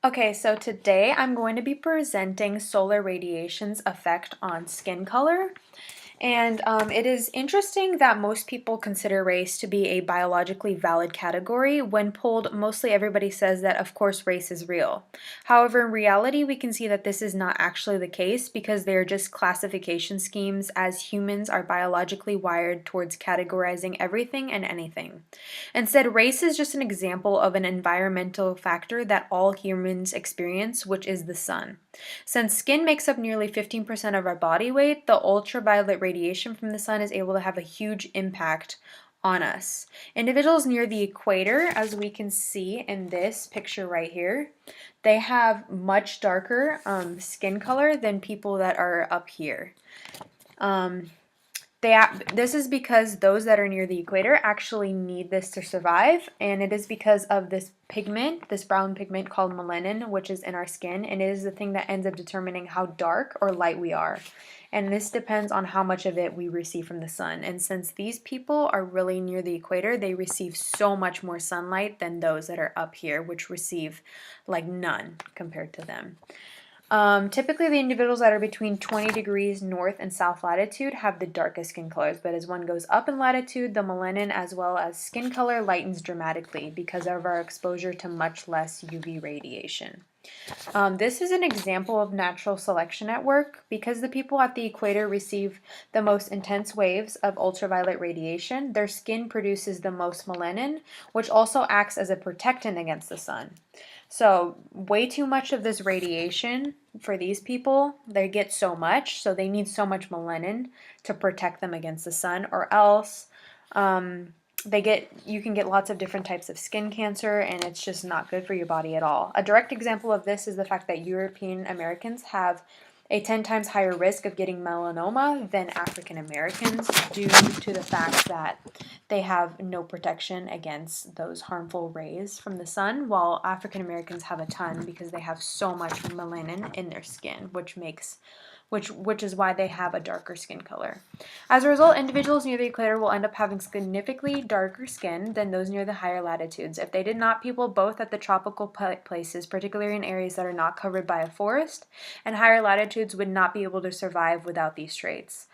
Okay, so today I'm going to be presenting solar radiation's effect on skin color. And it is interesting that most people consider race to be a biologically valid category. When polled, mostly everybody says that, of course, race is real. However, in reality, we can see that this is not actually the case because they are just classification schemes, as humans are biologically wired towards categorizing everything and anything. Instead, race is just an example of an environmental factor that all humans experience, which is the sun. Since skin makes up nearly 15% of our body weight, the ultraviolet radiation from the sun is able to have a huge impact on us. Individuals near the equator, as we can see in this picture right here, they have much darker skin color than people that are up here. Um, this is because those that are near the equator actually need this to survive, and it is because of this pigment, this brown pigment called melanin, which is in our skin, and it is the thing that ends up determining how dark or light we are. And this depends on how much of it we receive from the sun. And since these people are really near the equator, they receive so much more sunlight than those that are up here, which receive like none compared to them. Typically, the individuals that are between 20 degrees north and south latitude have the darkest skin colors, but as one goes up in latitude, the melanin as well as skin color lightens dramatically because of our exposure to much less UV radiation. This is an example of natural selection at work. Because the people at the equator receive the most intense waves of ultraviolet radiation, their skin produces the most melanin, which also acts as a protectant against the sun. So, way too much of this radiation for these people, they get so much, so they need so much melanin to protect them against the sun, or else you can get lots of different types of skin cancer, and it's just not good for your body at all. A direct example of this is the fact that European Americans have a 10 times higher risk of getting melanoma than African Americans due to the fact that they have no protection against those harmful rays from the sun, while African Americans have a ton because they have so much melanin in their skin, which is why they have a darker skin color. As a result, individuals near the equator will end up having significantly darker skin than those near the higher latitudes. If they did not, people both at the tropical places, particularly in areas that are not covered by a forest, and higher latitudes would not be able to survive without these traits.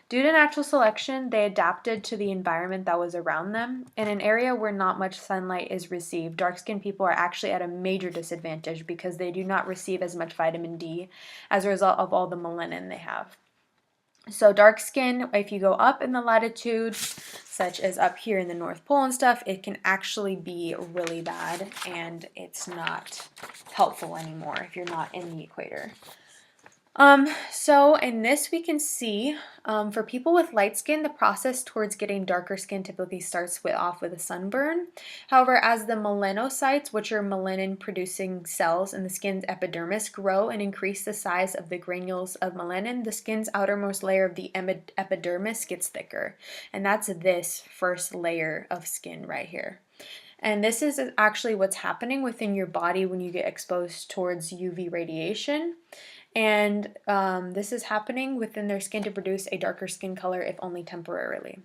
Due to natural selection, they adapted to the environment that was around them. In an area where not much sunlight is received, dark-skinned people are actually at a major disadvantage because they do not receive as much vitamin D as a result of all the melanin they have. So dark skin, if you go up in the latitude, such as up here in the North Pole and stuff, it can actually be really bad, and it's not helpful anymore if you're not in the equator. So in this we can see, for people with light skin, the process towards getting darker skin typically starts off with a sunburn. However, as the melanocytes, which are melanin-producing cells in the skin's epidermis, grow and increase the size of the granules of melanin, the skin's outermost layer of the epidermis gets thicker. And that's this first layer of skin right here. And this is actually what's happening within your body when you get exposed towards UV radiation. And this is happening within their skin to produce a darker skin color, if only temporarily.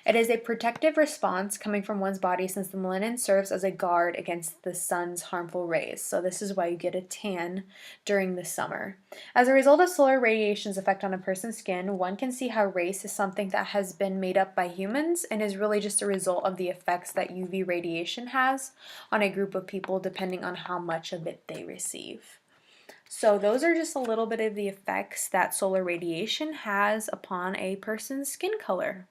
It is a protective response coming from one's body since the melanin serves as a guard against the sun's harmful rays. So this is why you get a tan during the summer. As a result of solar radiation's effect on a person's skin, one can see how race is something that has been made up by humans and is really just a result of the effects that UV radiation has on a group of people depending on how much of it they receive. So those are just a little bit of the effects that solar radiation has upon a person's skin color.